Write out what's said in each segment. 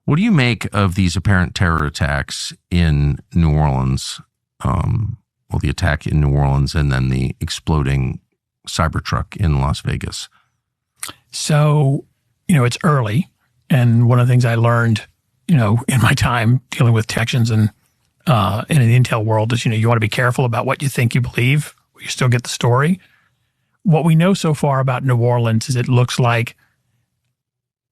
What do you make of these apparent terror attacks in New Orleans? Well, the attack in New Orleans and then the exploding Cybertruck in Las Vegas. So, it's early. And one of the things I learned, in my time dealing with detections and in the intel world is, you want to be careful about what you think you believe. You still get the story. What we know so far about New Orleans is it looks like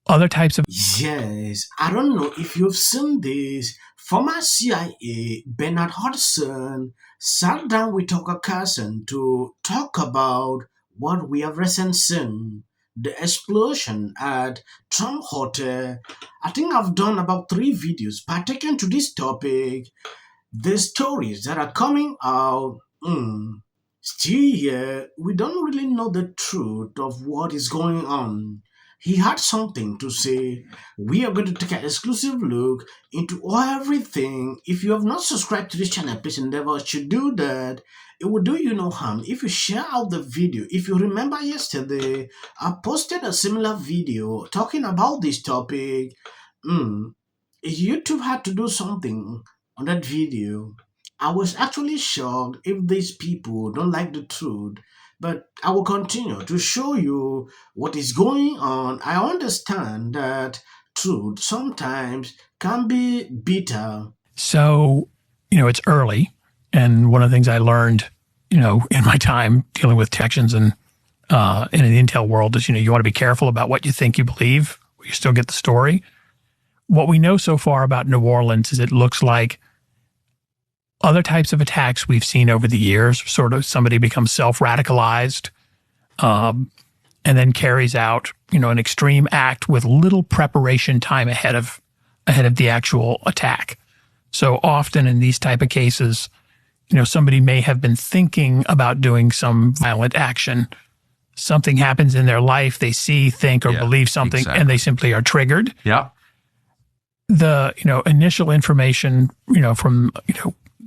other types of... Yes, I don't know if you've seen this. Former CIA Bernard Hudson sat down with Tucker Carlson to talk about what we have recently seen. The explosion at Trump Hotel. I think I've done about 3 videos pertaining to this topic. The stories that are coming out, still here, we don't really know the truth of what is going on. He had something to say. We are going to take an exclusive look into everything. If you have not subscribed to this channel, please endeavor to do that. It will do you no harm if you share out the video. If you remember yesterday, I posted a similar video talking about this topic. YouTube had to do something on that video. I was actually shocked if these people don't like the truth, but I will continue to show you what is going on. I understand that truth sometimes can be bitter. So, it's early. And one of the things I learned, in my time dealing with detections and in the intel world is, you want to be careful about what you think you believe. You still get the story. What we know so far about New Orleans is it looks like other types of attacks we've seen over the years, sort of somebody becomes self-radicalized and then carries out, an extreme act with little preparation time ahead of the actual attack. So often in these type of cases, somebody may have been thinking about doing some violent action. Something happens in their life, they see, think, or believe something, exactly, and they simply are triggered. Yeah. The, initial information, from,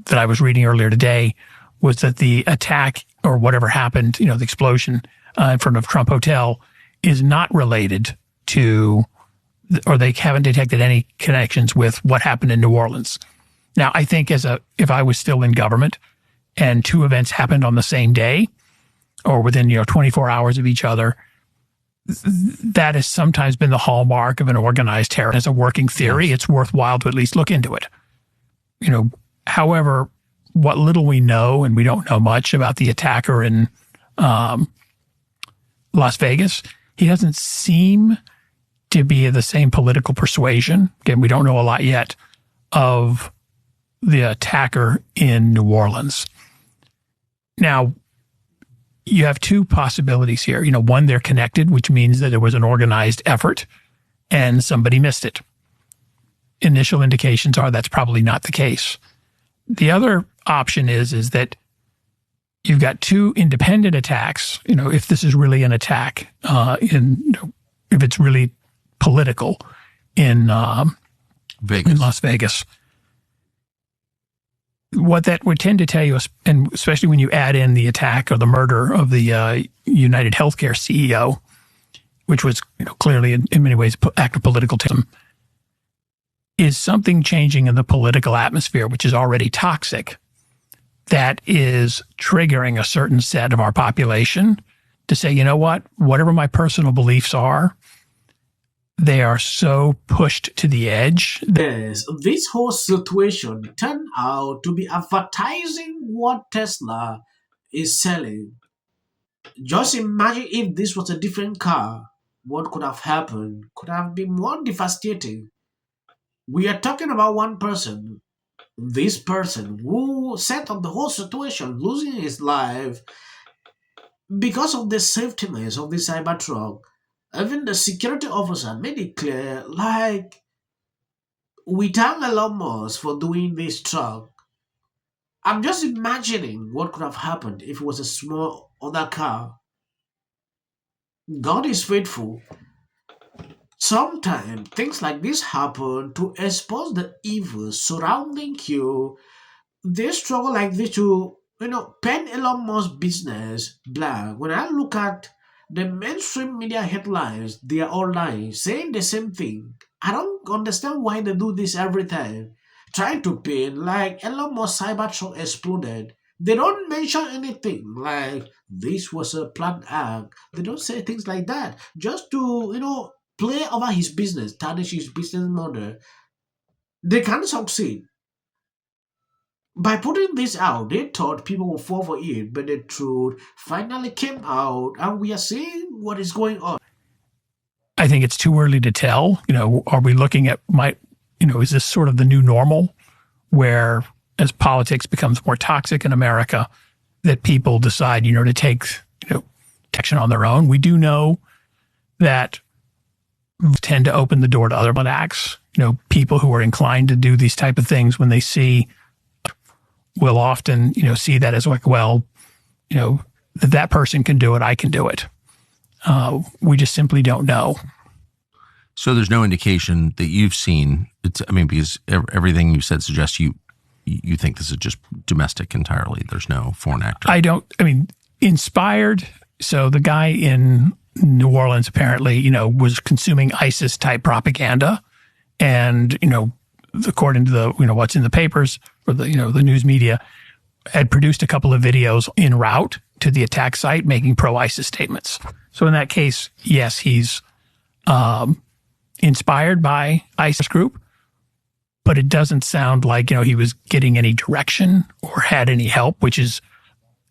that I was reading earlier today was that the attack or whatever happened, the explosion in front of Trump Hotel is not related to, or they haven't detected any connections with what happened in New Orleans. Now, I think if I was still in government and 2 events happened on the same day or within, 24 hours of each other, that has sometimes been the hallmark of an organized terror. As a working theory, yes, it's worthwhile to at least look into it. However, what little we know, and we don't know much about the attacker in Las Vegas, he doesn't seem to be of the same political persuasion. Again, we don't know a lot yet of the attacker in New Orleans. Now, you have 2 possibilities here. One, they're connected, which means that there was an organized effort and somebody missed it. Initial indications are that's probably not the case. The other option is that you've got 2 independent attacks. If this is really an attack, if it's really political in Las Vegas. What that would tend to tell you, and especially when you add in the attack or the murder of the United Healthcare CEO, which was clearly in many ways an act of political terrorism, is something changing in the political atmosphere, which is already toxic, that is triggering a certain set of our population to say, whatever my personal beliefs are, they are so pushed to the edge. Yes, this whole situation turned out to be advertising what Tesla is selling. Just imagine if this was a different car. What could have happened? Could have been more devastating. We are talking about one person. This person who set up the whole situation, losing his life because of the safetiness of the Cybertruck. Even the security officer made it clear, like, we thank Elon Musk for doing this truck. I'm just imagining what could have happened if it was a small other car. God is faithful. Sometimes things like this happen to expose the evil surrounding you. They struggle like this to, paint Elon Musk's business black. When I look at the mainstream media headlines, they are all lying, saying the same thing. I don't understand why they do this every time. Trying to pin like Elon Musk Cybertruck exploded. They don't mention anything like this was a planned act. They don't say things like that. Just to, play over his business, tarnish his business model. They can succeed. By putting this out, they thought people would fall for it, but the truth finally came out, and we are seeing what is going on. I think it's too early to tell. Are we looking at is this sort of the new normal where as politics becomes more toxic in America, that people decide, to take, action on their own? We do know that tend to open the door to other acts. People who are inclined to do these type of things when they see will often, see that as like, well, that person can do it, I can do it. We just simply don't know. So there's no indication that you've seen. Because everything you said suggests you think this is just domestic entirely. There's no foreign actor. Inspired. So the guy in New Orleans apparently, was consuming ISIS type propaganda, and according to the what's in the papers or the the news media, had produced a couple of videos en route to the attack site making pro-ISIS statements. So in that case, yes, he's inspired by ISIS group, but it doesn't sound like he was getting any direction or had any help, which is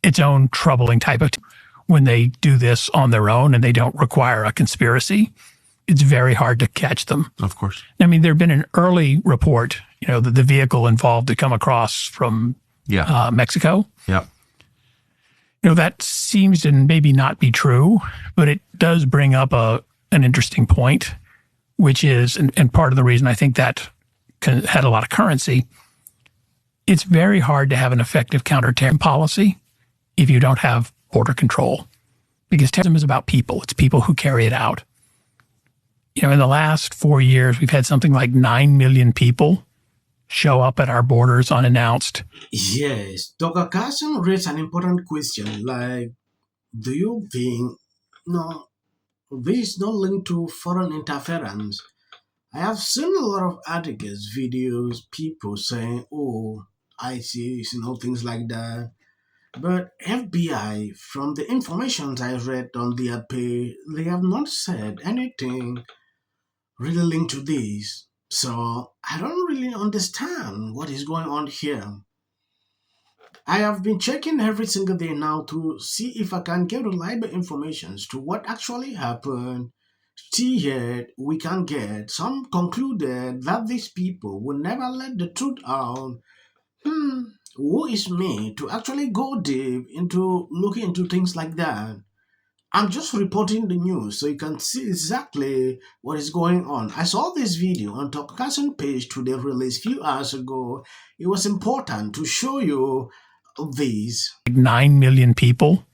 its own troubling type of when they do this on their own and they don't require a conspiracy. It's very hard to catch them. Of course. There had been an early report, that the vehicle involved had come across from Mexico. Yeah. That seems to maybe not be true, but it does bring up an interesting point, which is, and part of the reason I think that had a lot of currency, it's very hard to have an effective counterterrorism policy if you don't have border control, because terrorism is about people. It's people who carry it out. In the last 4 years, we've had something like 9 million people show up at our borders unannounced. Yes, Dr. Carlson raised an important question like, do you think, this is not linked to foreign interference? I have seen a lot of articles, videos, people saying, oh, ISIS, things like that. But FBI, from the information I read on their page, they have not said anything really linked to this. So I don't really understand what is going on here. I have been checking every single day now to see if I can get reliable information to what actually happened. Still yet, we can get some concluded that these people will never let the truth out. Who is me to actually go deep into looking into things like that? I'm just reporting the news so you can see exactly what is going on. I saw this video on Dr. Carlson page today released a few hours ago. It was important to show you these. 9 million people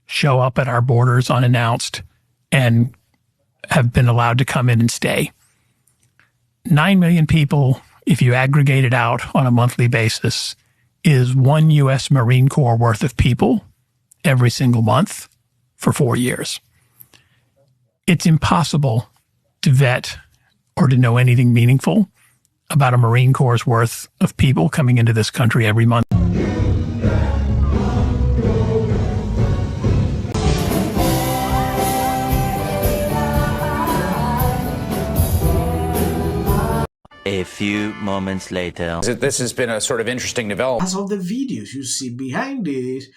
show up at our borders unannounced and have been allowed to come in and stay. 9 million people, if you aggregate it out on a monthly basis, is one U.S. Marine Corps worth of people every single month for 4 years. It's impossible to vet or to know anything meaningful about a Marine Corps worth of people coming into this country every month. A few moments later. This has been a sort of interesting development. As of the videos you see behind this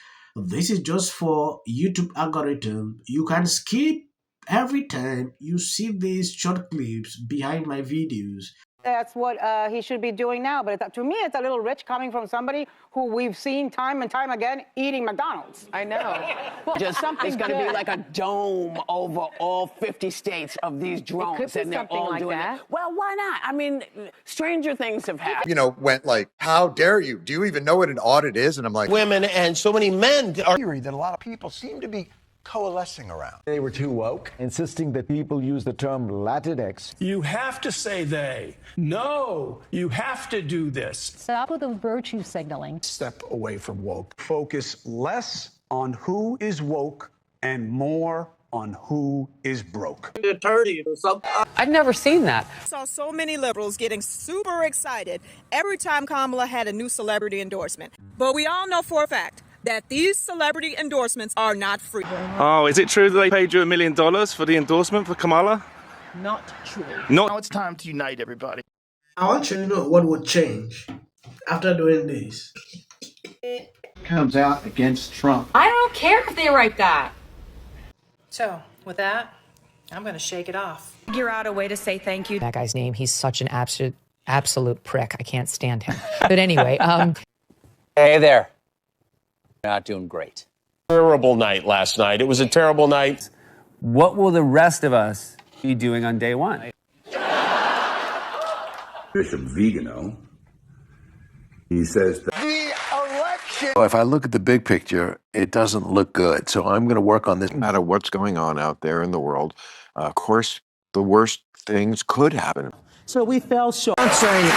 is just for YouTube algorithm. You can skip every time you see these short clips behind my videos. That's what he should be doing now. But to me, it's a little rich coming from somebody who we've seen time and time again eating McDonald's. I know. Just something's going to be like a dome over all 50 states of these drones. It could be and they're something all like doing that. it. Well, why not? I mean, stranger things have happened. Went like, how dare you? Do you even know what an audit is? And I'm like, women and so many men are theory that a lot of people seem to be coalescing around. They were too woke, insisting that people use the term Latinx. You have to say they. No, you have to do this. Stop with the virtue signaling. Step away from woke. Focus less on who is woke and more on who is broke. I've never seen that. I saw so many liberals getting super excited every time Kamala had a new celebrity endorsement. But we all know for a fact that these celebrity endorsements are not free. Oh, is it true that they paid you $1 million for the endorsement for Kamala? Not true. Now it's time to unite everybody. I want you to know what would change after doing this. Comes out against Trump. I don't care if they write that. So, with that, I'm going to shake it off. Figure out a way to say thank you. That guy's name, he's such an absolute prick. I can't stand him. But anyway, Hey there. Not doing great. Terrible night last night. It was a terrible night. What will the rest of us be doing on day one? Bishop Vigano, he says that if I look at the big picture, it doesn't look good. So I'm going to work on this. No matter what's going on out there in the world, of course, the worst things could happen. So we fell short. I'm saying